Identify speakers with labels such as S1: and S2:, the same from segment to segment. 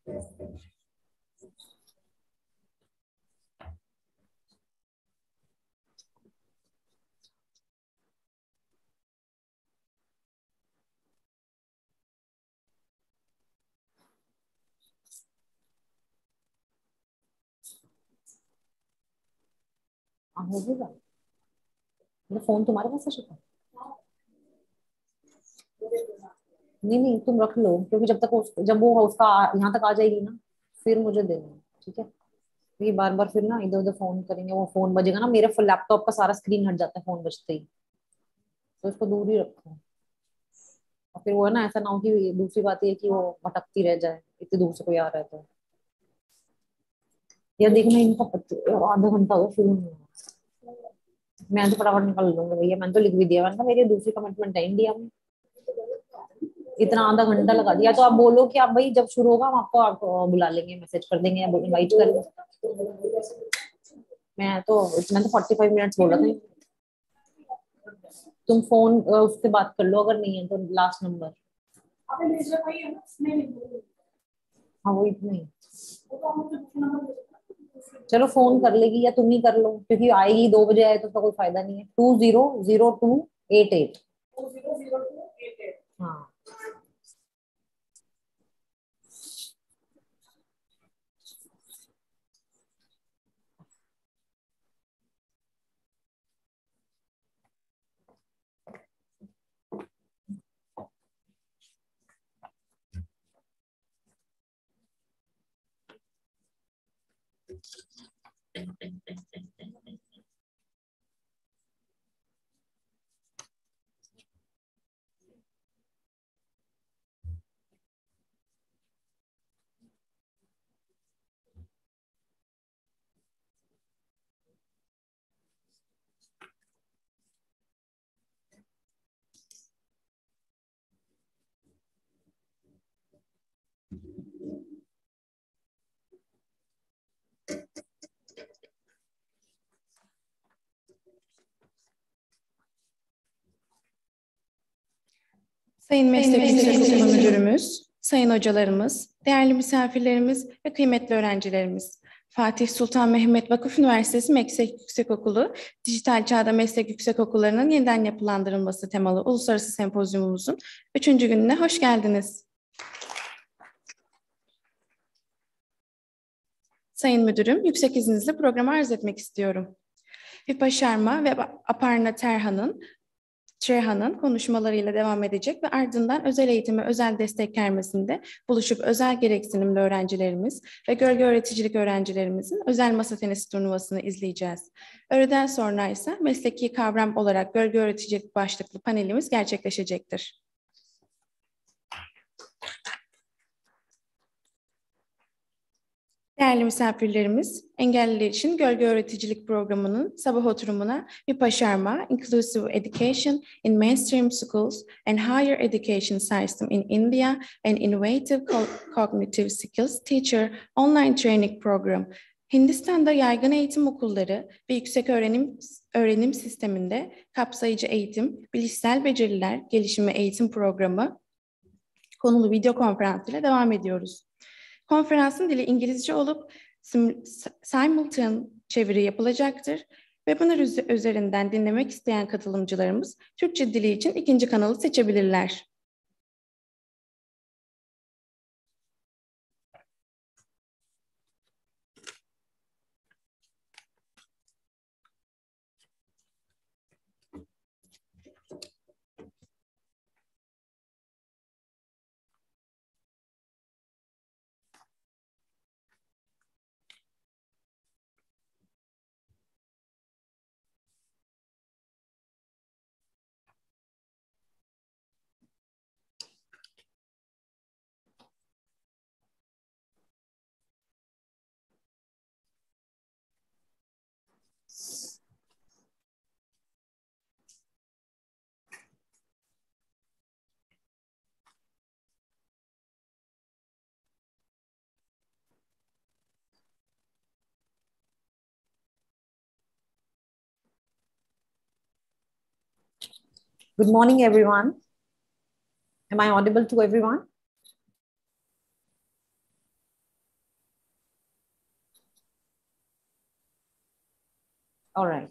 S1: हो गया फोन तुम्हारे पास है? नहीं तुम रख लो, क्योंकि जब वो उसका यहाँ तक आ जाएगी ना, फिर मुझे देना, ठीक है? ये बार बार फिर ना इधर उधर फोन करेंगे, वो फोन बजेगा ना, मेरे लैपटॉप का सारा स्क्रीन हट जाता है फोन बजते ही, तो इसको दूर ही रखो। और फिर वो है ना, ऐसा ना हो कि दूसरी बात ये कि वो भटकती रह जाए, इतनी दूर से कोई आ रहा है तो। यार देखना इनका आधा घंटा हो शुरू नहीं हुआ। मैं तो फटाफट निकल लूंगा भैया, मैंने तो लिख भी दिया, मैंने कहा मेरी दूसरी कमिटमेंट है इंडिया में। इतना आधा घंटा लगा दिया, तो आप बोलो कि आप भाई जब शुरू होगा हम आपको बुला लेंगे, मैसेज कर देंगे या इनवाइट कर लेंगे। मैंने तो 45 मिनट्स बोला था। तुम फोन उससे बात कर लो, अगर नहीं है तो लास्ट नंबर। हाँ वो इतना ही। चलो फोन कर लेगी या तुम ही कर लो, क्योंकि आएगी 2 बजे आए तो उसका कोई फायदा नहीं है। 200288। हाँ
S2: Sayın Meslek Yüksekokulu Müdürümüz, sayın hocalarımız, değerli misafirlerimiz ve kıymetli öğrencilerimiz. Fatih Sultan Mehmet Vakıf Üniversitesi Meslek Yüksekokulu, Dijital Çağda Meslek Yüksekokullarının yeniden yapılandırılması temalı uluslararası sempozyumumuzun 3. gününe hoş geldiniz. Sayın Müdürüm, yüksek izninizle programı arz etmek istiyorum. Vipa Sharma ve Aparna Treha'nın konuşmalarıyla devam edecek ve ardından özel eğitime özel destek kermesinde buluşup özel gereksinimli öğrencilerimiz ve gölge öğreticilik öğrencilerimizin özel masa tenisi turnuvasını izleyeceğiz. Öğleden sonra ise mesleki kavram olarak gölge öğreticilik başlıklı panelimiz gerçekleşecektir. Değerli misafirlerimiz, engelliler için Gölge Öğreticilik Programı'nın sabah oturumuna Vipa Sharma, Inclusive Education in Mainstream Schools and Higher Education System in India and Innovative Cognitive Skills Teacher Online Training Program, Hindistan'da yaygın eğitim okulları ve yüksek öğrenim sisteminde kapsayıcı eğitim, bilişsel beceriler gelişimi eğitim programı konulu video konferans ile devam ediyoruz. Konferansın dili İngilizce olup simultane çeviri yapılacaktır. Webinar üzerinden dinlemek isteyen katılımcılarımız Türkçe dili için 2. kanalı seçebilirler.
S1: Good morning, everyone. Am I audible to everyone? All right.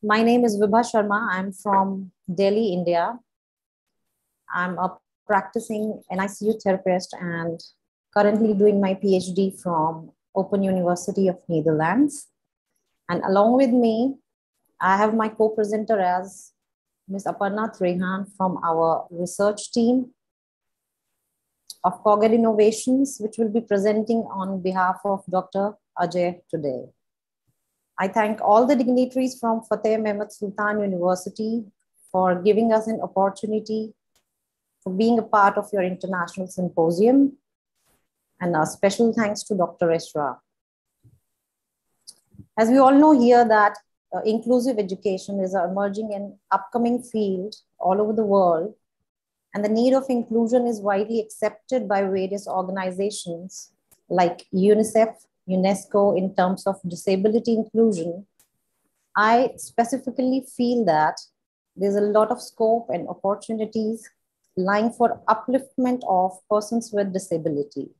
S1: My name is Vibha Sharma. I'm from Delhi, India. I'm a practicing NICU therapist and currently doing my PhD from Open University of Netherlands. And along with me, I have my co-presenter as Ms. Aparna Trehan from our research team of Coged Innovations, which will be presenting on behalf of Dr. Ajay today. I thank all the dignitaries from Fateh Mehmet Sultan University for giving us an opportunity for being a part of your international symposium. And a special thanks to Dr. Esra. As we all know here that inclusive education is an emerging and upcoming field all over the world, and the need of inclusion is widely accepted by various organizations like UNICEF, UNESCO in terms of disability inclusion. I specifically feel that there's a lot of scope and opportunities lying for upliftment of persons with disability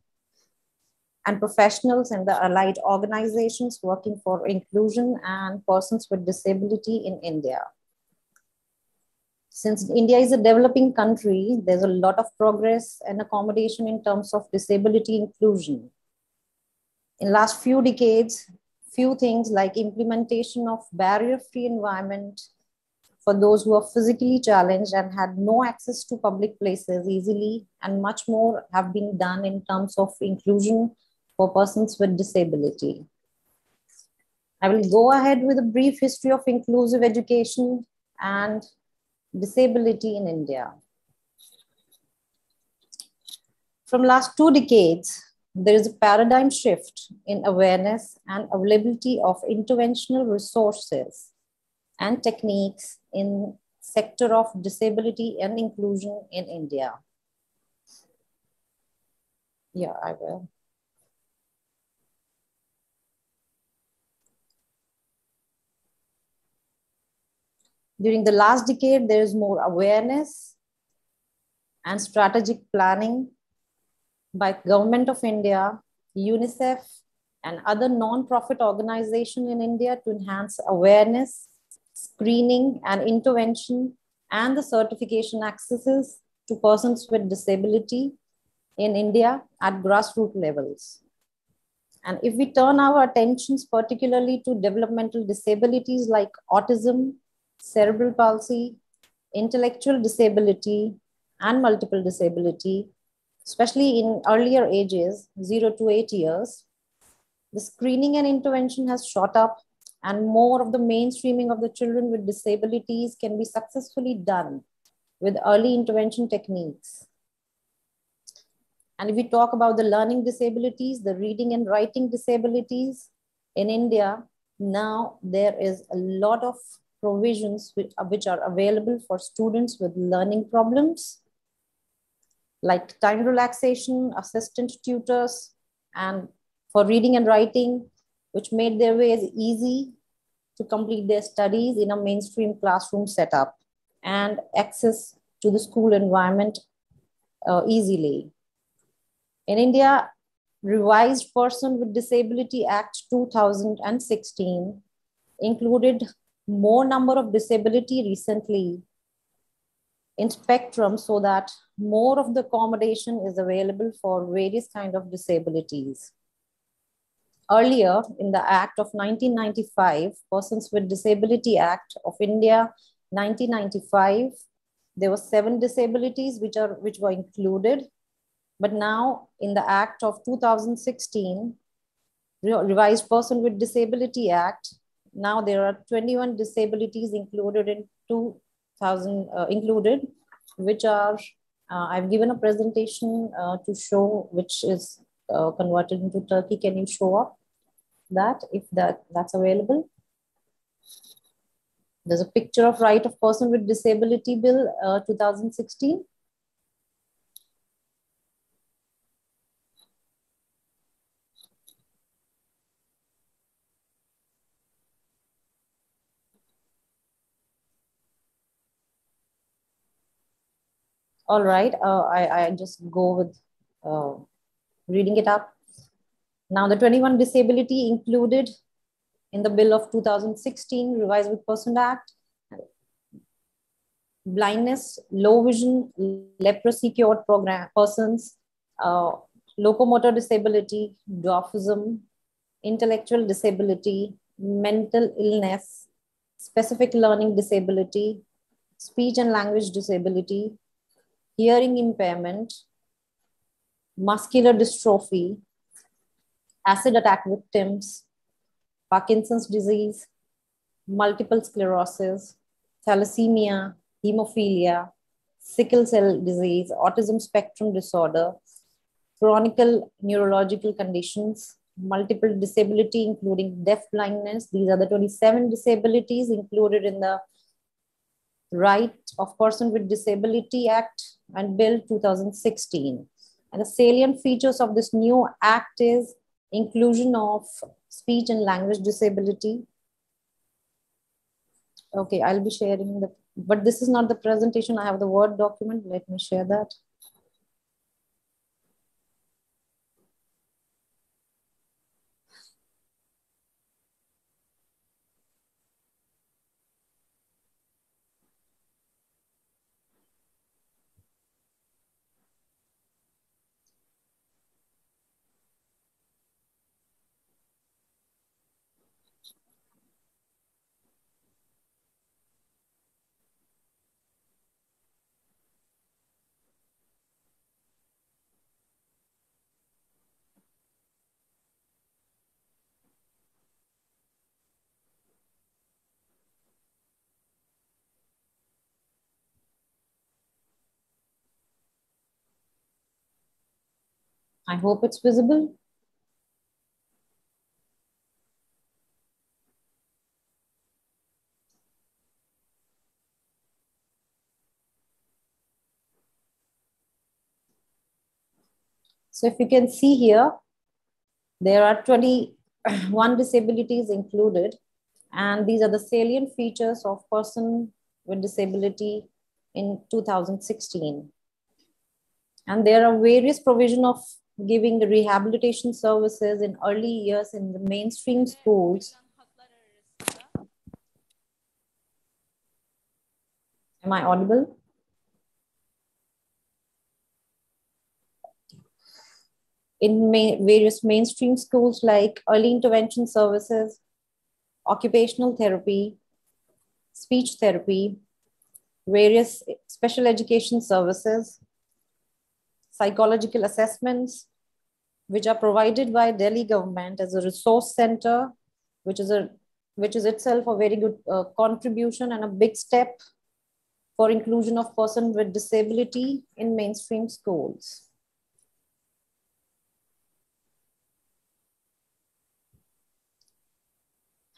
S1: and professionals and the allied organizations working for inclusion and persons with disability in India. Since India is a developing country, there's a lot of progress and accommodation in terms of disability inclusion. In last few decades, few things like implementation of barrier-free environment for those who are physically challenged and had no access to public places easily, and much more have been done in terms of inclusion for persons with disability. I will go ahead with a brief history of inclusive education and disability in India. From last 2 decades, there is a paradigm shift in awareness and availability of interventional resources and techniques in sector of disability and inclusion in India. Yeah, I will. During the last decade, there is more awareness and strategic planning by Government of India, UNICEF, and other non-profit organizations in India to enhance awareness, screening and intervention, and the certification accesses to persons with disability in India at grassroots levels. And if we turn our attentions particularly to developmental disabilities like autism, cerebral palsy, intellectual disability, and multiple disability, especially in earlier ages, 0 to 8 years, the screening and intervention has shot up, and more of the mainstreaming of the children with disabilities can be successfully done with early intervention techniques. And if we talk about the learning disabilities, the reading and writing disabilities in India, now there is a lot of provisions which are available for students with learning problems, like time relaxation, assistant tutors, and for reading and writing, which made their ways easy to complete their studies in a mainstream classroom setup and access to the school environment easily. In India, revised Person with Disability Act 2016 included more number of disability recently in spectrum so that more of the accommodation is available for various kinds of disabilities. Earlier in the Act of 1995, Persons with Disability Act of India 1995, there were 7 disabilities which were included. But now in the Act of 2016, Revised Person with Disability Act, now there are 21 disabilities included in 2000, which are, I've given a presentation to show, which is converted into Turkey. Can you show up that, if that's available? There's a picture of Right of Person with Disability Bill 2016. All right, I just go with reading it up. Now the 21 disability included in the bill of 2016, revised with Person Act. Blindness, low vision, leprosy cured program persons, locomotor disability, dwarfism, intellectual disability, mental illness, specific learning disability, speech and language disability, hearing impairment, muscular dystrophy, acid attack victims, Parkinson's disease, multiple sclerosis, thalassemia, hemophilia, sickle cell disease, autism spectrum disorder, chronic neurological conditions, multiple disability, including deaf blindness. These are the 27 disabilities included in the Right of Person with Disability Act and Bill 2016. And the salient features of this new act is inclusion of speech and language disability. Okay, I'll be sharing the, but this is not the presentation. I have the Word document. Let me share that. I hope it's visible. So if you can see here, there are 21 disabilities included, and these are the salient features of person with disability in 2016. And there are various provision of giving the rehabilitation services in early years in the mainstream schools. Am I audible? In various mainstream schools like early intervention services, occupational therapy, speech therapy, various special education services, psychological assessments, which are provided by Delhi government as a resource center, which is itself a very good contribution and a big step for inclusion of persons with disability in mainstream schools.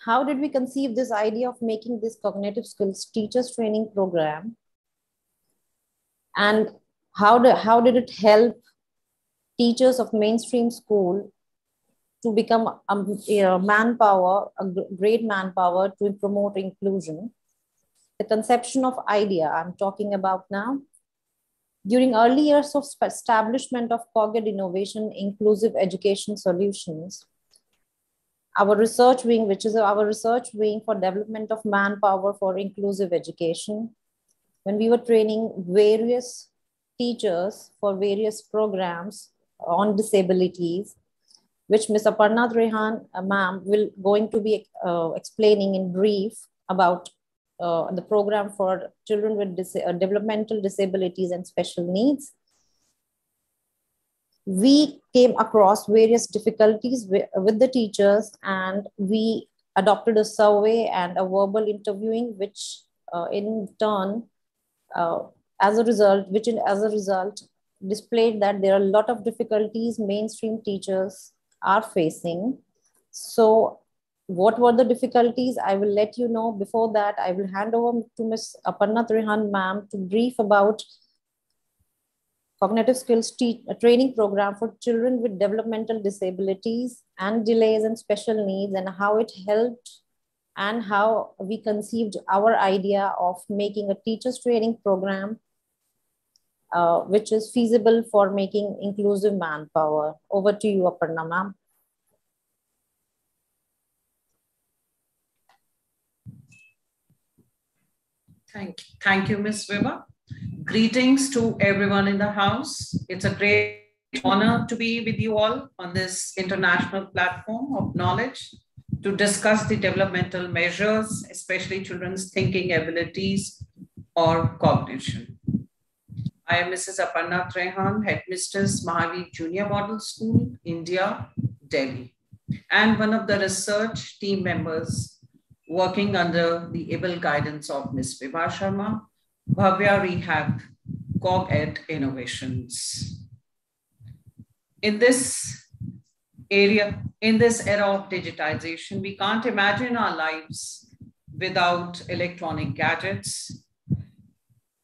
S1: How did we conceive this idea of making this cognitive skills teachers training program? And how did it help teachers of mainstream school to become a manpower, a great manpower to promote inclusion? The conception of idea I'm talking about now. During early years of establishment of cognitive innovation, inclusive education solutions, our research wing, which is our research wing for development of manpower for inclusive education, when we were training various teachers for various programs on disabilities, which Ms. Aparna Rehan, ma'am, will going to be explaining in brief about the program for children with developmental disabilities and special needs. We came across various difficulties with the teachers, and we adopted a survey and a verbal interviewing, which in turn, as a result, displayed that there are a lot of difficulties mainstream teachers are facing. So what were the difficulties? I will let you know. Before that, I will hand over to Ms. Aparna Rehan ma'am to brief about cognitive skills training program for children with developmental disabilities and delays and special needs, and how it helped and how we conceived our idea of making a teachers training program which is feasible for making inclusive manpower. Over to you, Aparna ma'am.
S3: Thank you, Ms. Weber. Greetings to everyone in the house. It's a great honor to be with you all on this international platform of knowledge to discuss the developmental measures, especially children's thinking abilities or cognition. I am Mrs. Aparna Trehan, Headmistress, Mahavir Junior Model School, India, Delhi, and one of the research team members working under the able guidance of Ms. Vibha Sharma, Bhavya Rehab, CogEd Innovations. In this era of digitization, we can't imagine our lives without electronic gadgets.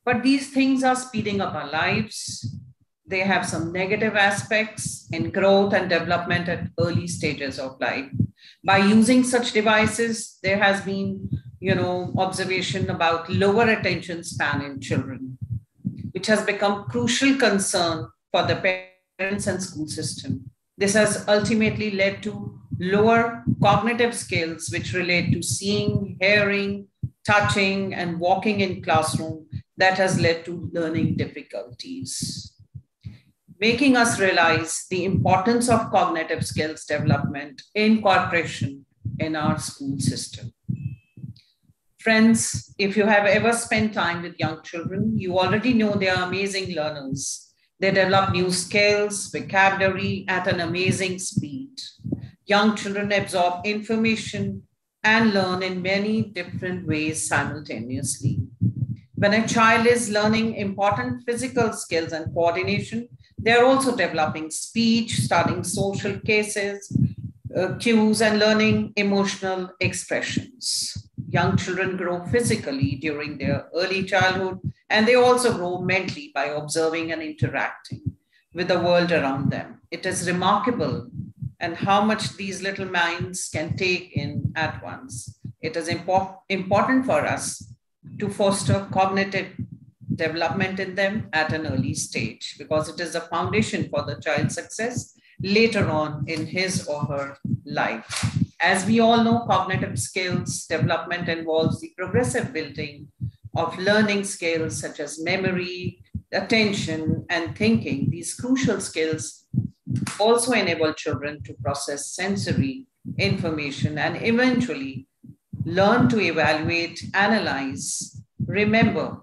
S3: But these things are speeding up our lives. They have some negative aspects in growth and development at early stages of life. By using such devices, there has been, observation about lower attention span in children, which has become crucial concern for the parents and school system. This has ultimately led to lower cognitive skills, which relate to seeing, hearing, touching, and walking in classroom. That has led to learning difficulties, making us realize the importance of cognitive skills development incorporation in our school system. Friends, if you have ever spent time with young children, you already know they are amazing learners. They develop new skills, vocabulary at an amazing speed. Young children absorb information and learn in many different ways simultaneously. When a child is learning important physical skills and coordination, they're also developing speech, studying social cases, cues, and learning emotional expressions. Young children grow physically during their early childhood, and they also grow mentally by observing and interacting with the world around them. It is remarkable and how much these little minds can take in at once. It is important for us to foster cognitive development in them at an early stage, because it is a foundation for the child's success later on in his or her life. As we all know, cognitive skills development involves the progressive building of learning skills such as memory, attention, and thinking. These crucial skills also enable children to process sensory information and eventually learn to evaluate, analyze, remember,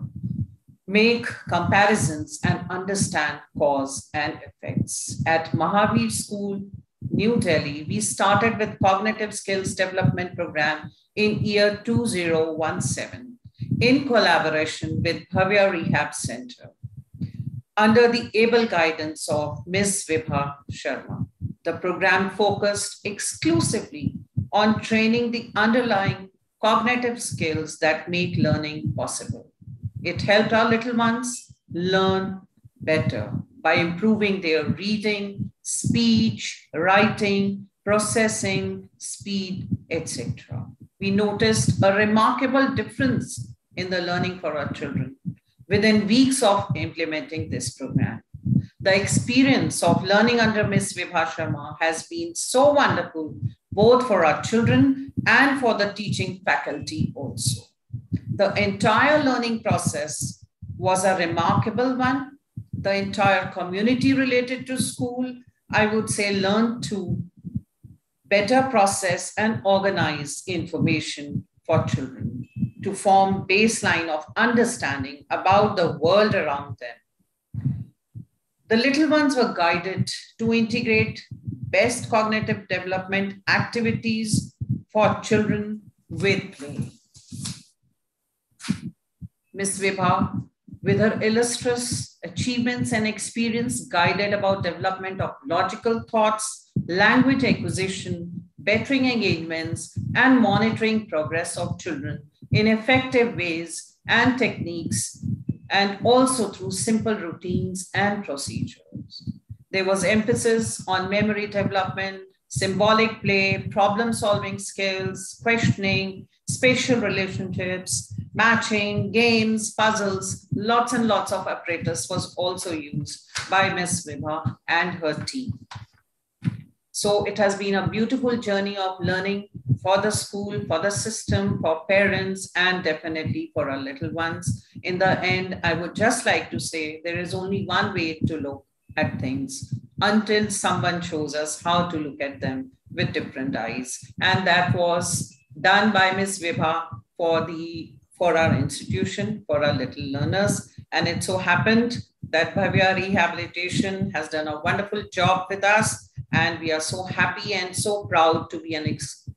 S3: make comparisons, and understand cause and effects. At Mahavir School, New Delhi, we started with Cognitive Skills Development Program in year 2017 in collaboration with Bhavya Rehab Center under the able guidance of Ms. Vibha Sharma. The program focused exclusively on training the underlying cognitive skills that make learning possible. It helped our little ones learn better by improving their reading, speech, writing, processing, speed, etc. We noticed a remarkable difference in the learning for our children within weeks of implementing this program. The experience of learning under Ms. Vibha Sharma has been so wonderful, both for our children and for the teaching faculty also. The entire learning process was a remarkable one. The entire community related to school, I would say, learned to better process and organize information for children, to form baseline of understanding about the world around them. The little ones were guided to integrate best cognitive development activities for children with play. Ms. Vibha, with her illustrious achievements and experience, guided about development of logical thoughts, language acquisition, bettering engagements, and monitoring progress of children in effective ways and techniques, and also through simple routines and procedures. There was emphasis on memory development, symbolic play, problem-solving skills, questioning, spatial relationships, matching, games, puzzles, lots and lots of apparatus was also used by Ms. Vibha and her team. So it has been a beautiful journey of learning for the school, for the system, for parents, and definitely for our little ones. In the end, I would just like to say there is only one way to look at things until someone shows us how to look at them with different eyes. And that was done by Ms. Vibha for our institution, for our little learners. And it so happened that Bhavya Rehabilitation has done a wonderful job with us. And we are so happy and so proud to be an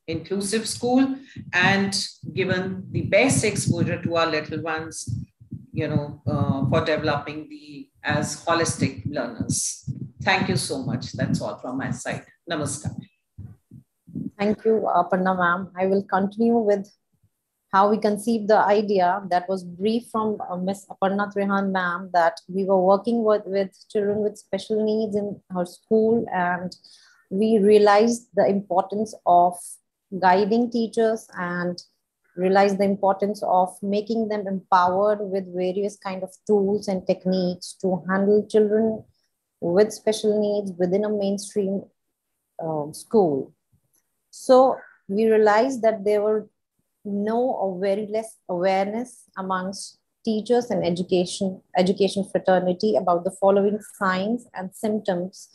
S3: inclusive school and given the best exposure to our little ones, for developing as holistic learners. Thank you so much. That's all from my side. Namaskar.
S1: Thank you, Aparna ma'am. I will continue with how we conceived the idea that was briefed from Ms. Aparna Trehan ma'am, that we were working with children with special needs in her school, and we realized the importance of guiding teachers and realized the importance of making them empowered with various kind of tools and techniques to handle children with special needs within a mainstream school. So we realized that there were no or very less awareness amongst teachers and education fraternity about the following signs and symptoms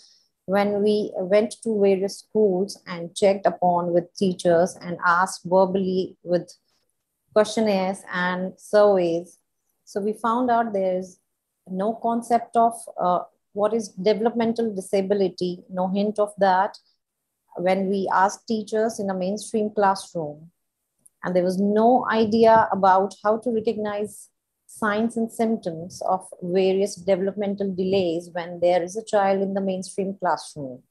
S1: when we went to various schools and checked upon with teachers and asked verbally with questionnaires and surveys. So we found out there's no concept of what is developmental disability, no hint of that when we asked teachers in a mainstream classroom. And there was no idea about how to recognize signs and symptoms of various developmental delays when there is a child in the mainstream classroom.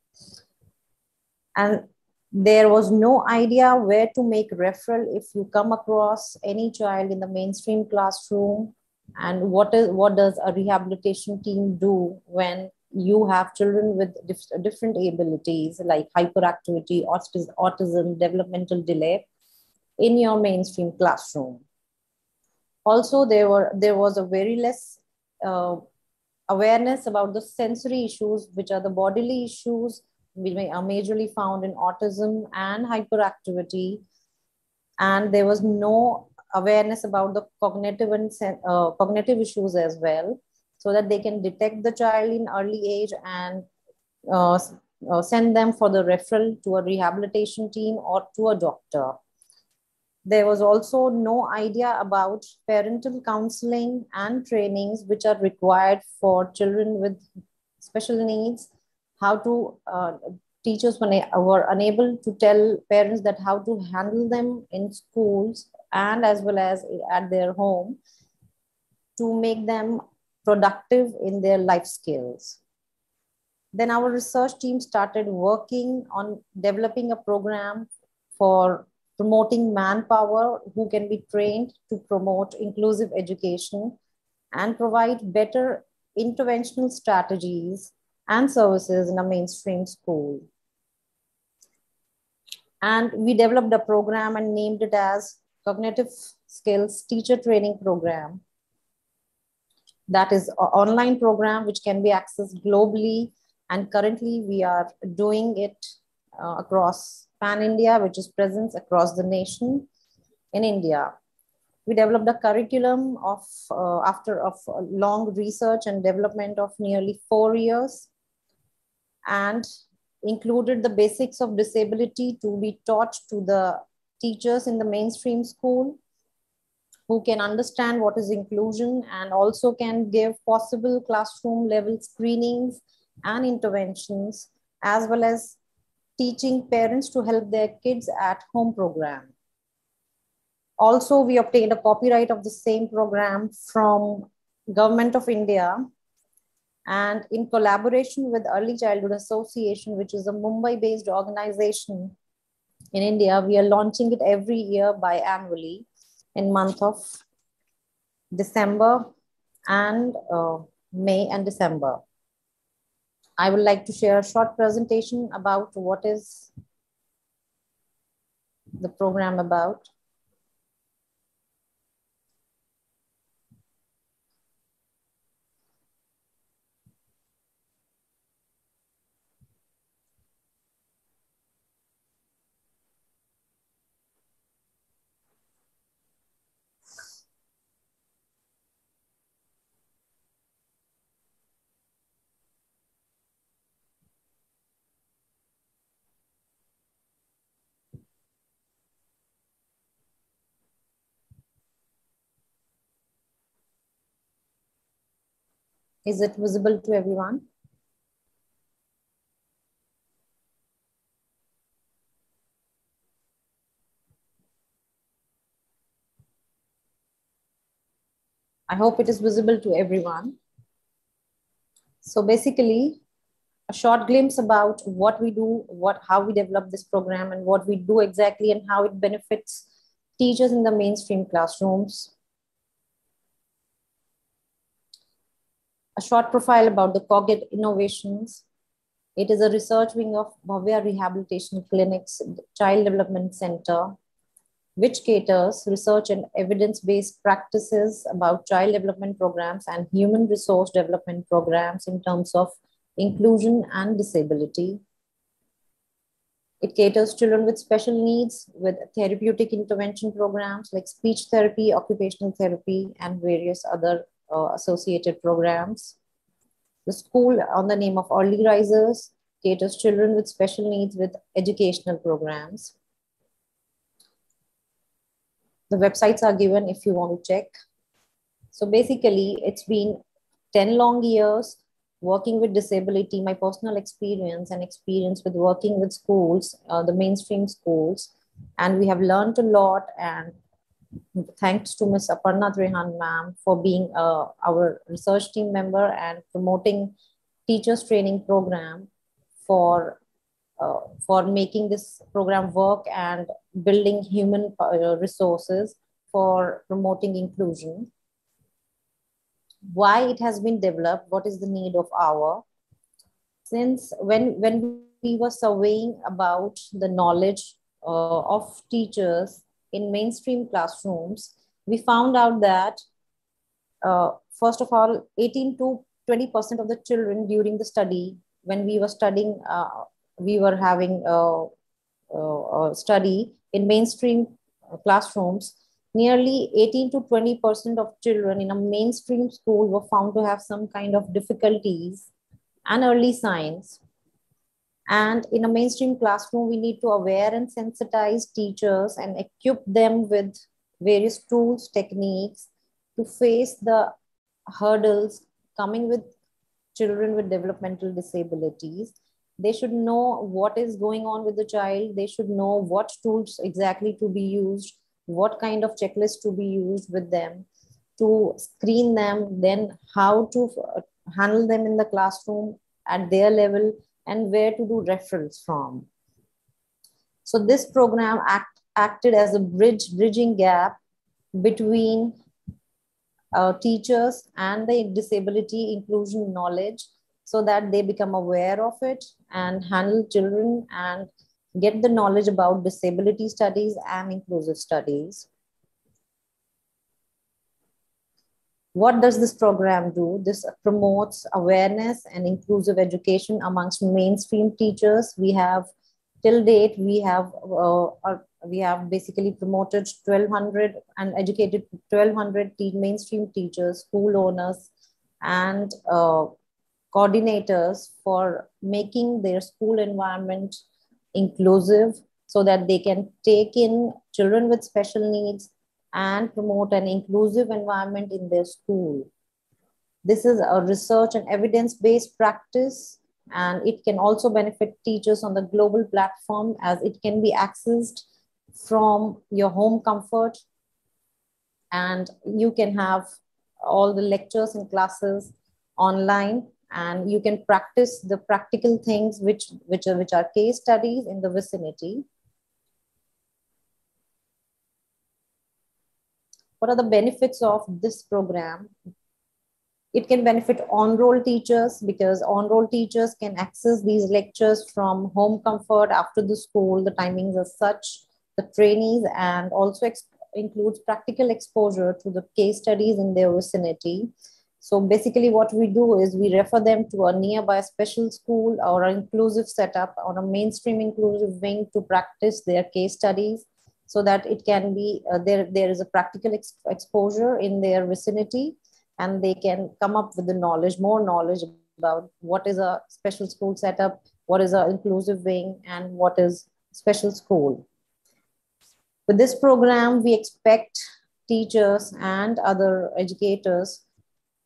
S1: And there was no idea where to make referral if you come across any child in the mainstream classroom, and what does a rehabilitation team do when you have children with different abilities like hyperactivity, autism, developmental delay in your mainstream classroom. Also, there was a very less awareness about the sensory issues, which are the bodily issues, which are majorly found in autism and hyperactivity. And there was no awareness about the cognitive and cognitive issues as well, so that they can detect the child in early age and send them for the referral to a rehabilitation team or to a doctor. There was also no idea about parental counseling and trainings which are required for children with special needs, how to teachers were unable to tell parents that how to handle them in schools and as well as at their home to make them productive in their life skills. Then our research team started working on developing a program for promoting manpower who can be trained to promote inclusive education and provide better interventional strategies and services in a mainstream school. And we developed a program and named it as Cognitive Skills Teacher Training Program. That is an online program which can be accessed globally. And currently we are doing it across Pan-India, which is presence across the nation in India. We developed a curriculum after long research and development of nearly 4 years, and included the basics of disability to be taught to the teachers in the mainstream school who can understand what is inclusion and also can give possible classroom level screenings and interventions, as well as teaching parents to help their kids at home program. Also, we obtained a copyright of the same program from Government of India, and in collaboration with Early Childhood Association, which is a Mumbai-based organization in India, we are launching it every year biannually in month of December and May and December. I would like to share a short presentation about what is the program about. Is it visible to everyone? I hope it is visible to everyone. So basically, a short glimpse about what we do, how we develop this program, and what we do exactly, and how it benefits teachers in the mainstream classrooms. A short profile about the Coget Innovations. It is a research wing of Bhavya Rehabilitation Clinic's Child Development Center, which caters research and evidence-based practices about child development programs and human resource development programs in terms of inclusion and disability. It caters children with special needs with therapeutic intervention programs like speech therapy, occupational therapy, and various other associated programs. The school, on the name of Early Risers, caters children with special needs with educational programs. The websites are given if you want to check. So basically, it's been 10 long years working with disability, my personal experience and experience with working with schools, the mainstream schools. And we have learned a lot, and thanks to Ms. Aparna Trehan ma'am for being our research team member and promoting teachers training program for making this program work and building human resources for promoting inclusion. Why it has been developed, what is the need of our, since when we were surveying about the knowledge of teachers in mainstream classrooms, we found out that first of all, 18 to 20% of the children during the study, when we were studying, we were having a study in mainstream classrooms, nearly 18 to 20% of children in a mainstream school were found to have some kind of difficulties and early signs. And in a mainstream classroom, we need to aware and sensitize teachers and equip them with various tools, techniques to face the hurdles coming with children with developmental disabilities. They should know what is going on with the child. They should know what tools exactly to be used, what kind of checklist to be used with them to screen them, then how to handle them in the classroom at their level, and where to do referrals from. So this program acted as a bridging gap between teachers and the disability inclusion knowledge, so that they become aware of it and handle children and get the knowledge about disability studies and inclusive studies. What does this program do? This promotes awareness and inclusive education amongst mainstream teachers. We have, till date, we have basically promoted 1,200 and educated 1,200 mainstream teachers, school owners, and coordinators for making their school environment inclusive, so that they can take in children with special needs and promote an inclusive environment in their school. This is a research and evidence-based practice, and it can also benefit teachers on the global platform, as it can be accessed from your home comfort, and you can have all the lectures and classes online, and you can practice the practical things which are case studies in the vicinity. What are the benefits of this program? It can benefit on-roll teachers, because on-roll teachers can access these lectures from home comfort after the school. The timings are such, the trainees, and also includes practical exposure to the case studies in their vicinity. So basically what we do is we refer them to a nearby special school or an inclusive setup or a mainstream inclusive wing to practice their case studies, so that it can be, there is a practical exposure in their vicinity, and they can come up with the knowledge, more knowledge about what is a special school setup, what is an inclusive wing, and what is special school. With this program, we expect teachers and other educators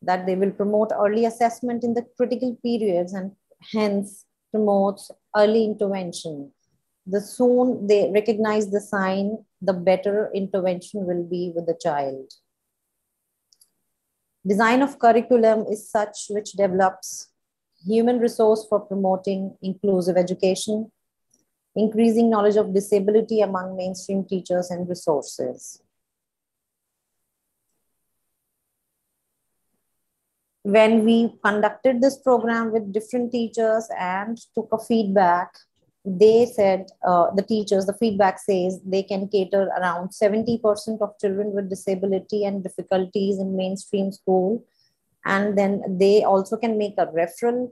S1: that they will promote early assessment in the critical periods and hence promotes early intervention. The soon they recognize the sign, the better intervention will be with the child. Design of curriculum is such which develops human resource for promoting inclusive education, increasing knowledge of disability among mainstream teachers and resources. When we conducted this program with different teachers and took a feedback, they said, the teachers, the feedback says they can cater around 70% of children with disability and difficulties in mainstream school. And then they also can make a referral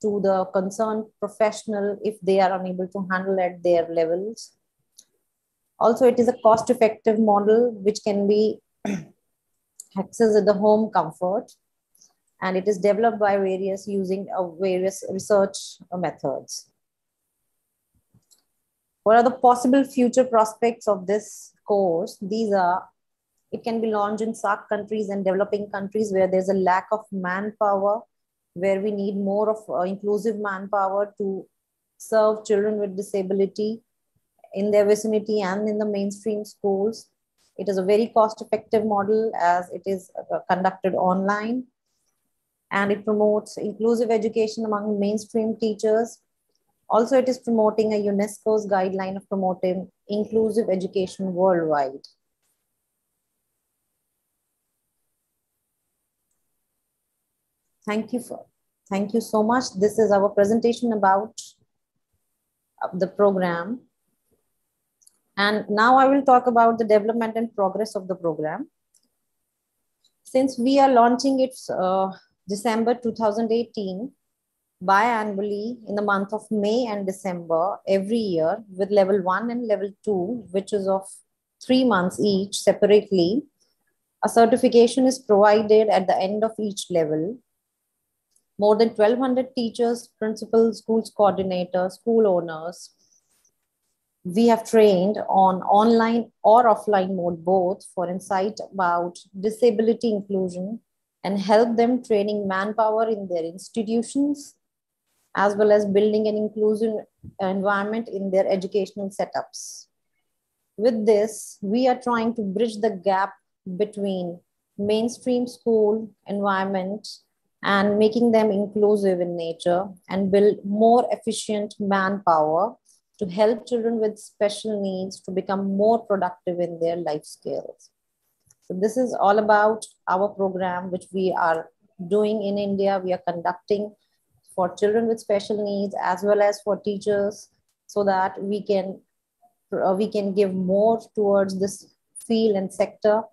S1: to the concerned professional if they are unable to handle at their levels. Also, it is a cost-effective model which can be accessed at the home comfort, and it is developed by using various research methods. What are the possible future prospects of this course? These are, it can be launched in SAARC countries and developing countries where there's a lack of manpower, where we need more of inclusive manpower to serve children with disability in their vicinity and in the mainstream schools. It is a very cost-effective model as it is conducted online, and it promotes inclusive education among mainstream teachers. Also, it is promoting a UNESCO's guideline of promoting inclusive education worldwide. Thank you so much. This is our presentation about the program. And now I will talk about the development and progress of the program. Since we are launching it December 2018, biannually in the month of May and December every year with level 1 and level 2, which is of 3 months each separately, a certification is provided at the end of each level. More than 1,200 teachers, principals, schools coordinators, school owners, we have trained on online or offline mode both for insight about disability inclusion and help them training manpower in their institutions, as well as building an inclusive environment in their educational setups. With this, we are trying to bridge the gap between mainstream school environment and making them inclusive in nature and build more efficient manpower to help children with special needs to become more productive in their life skills. So this is all about our program, which we are doing in India. We are conducting for children with special needs as well as for teachers, so that we can give more towards this field and sector.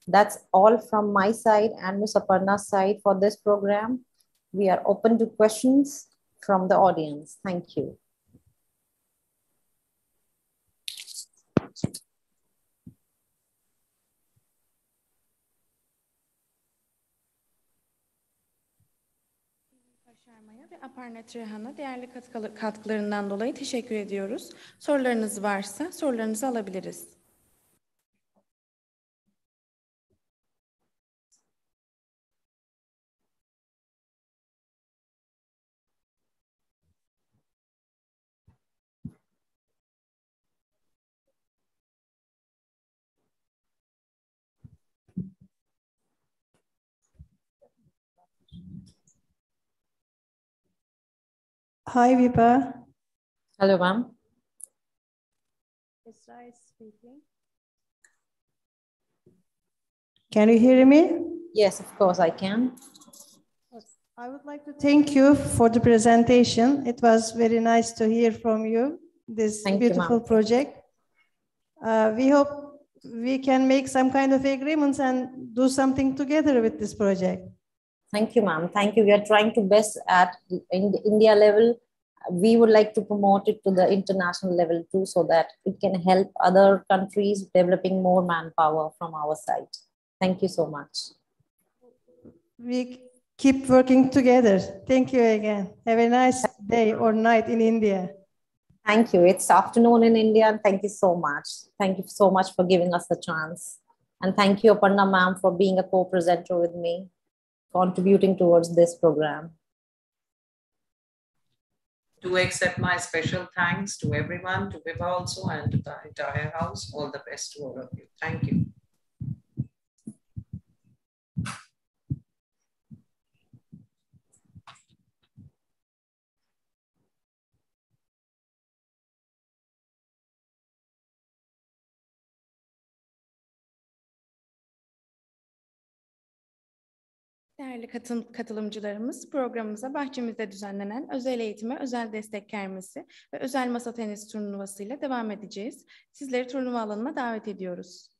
S1: That's all from my side and Ms. Aparna's side for this program. We are open to questions from the audience. Thank you.
S2: Başarmaya ve Aparna Trihan'a değerli katkılarından dolayı teşekkür ediyoruz. Sorularınız varsa sorularınızı alabiliriz.
S4: Hi, Vipa.
S1: Hello, ma'am.
S4: Isra is speaking. Can you hear me?
S1: Yes, of course I can.
S4: I would like to thank you for the presentation. It was very nice to hear from you, this beautiful project. We hope we can make some kind of agreements and do something together with this project.
S1: Thank you, ma'am. Thank you. We are trying to best at India level. We would like to promote it to the international level too, so that it can help other countries developing more manpower from our side. Thank you so much.
S4: We keep working together. Thank you again. Have a nice day or night in India.
S1: Thank you. It's afternoon in India. And thank you so much. Thank you so much for giving us the chance. And thank you, Aparna ma'am, for being a co-presenter with me. contributing towards this program.
S3: Do accept my special thanks to everyone, to Viva also, and to the entire house. All the best to all of you. Thank you.
S2: Değerli katılımcılarımız, programımıza bahçemizde düzenlenen özel eğitime özel destek kermesi ve özel masa tenis turnuvasıyla devam edeceğiz. Sizleri turnuva alanına davet ediyoruz.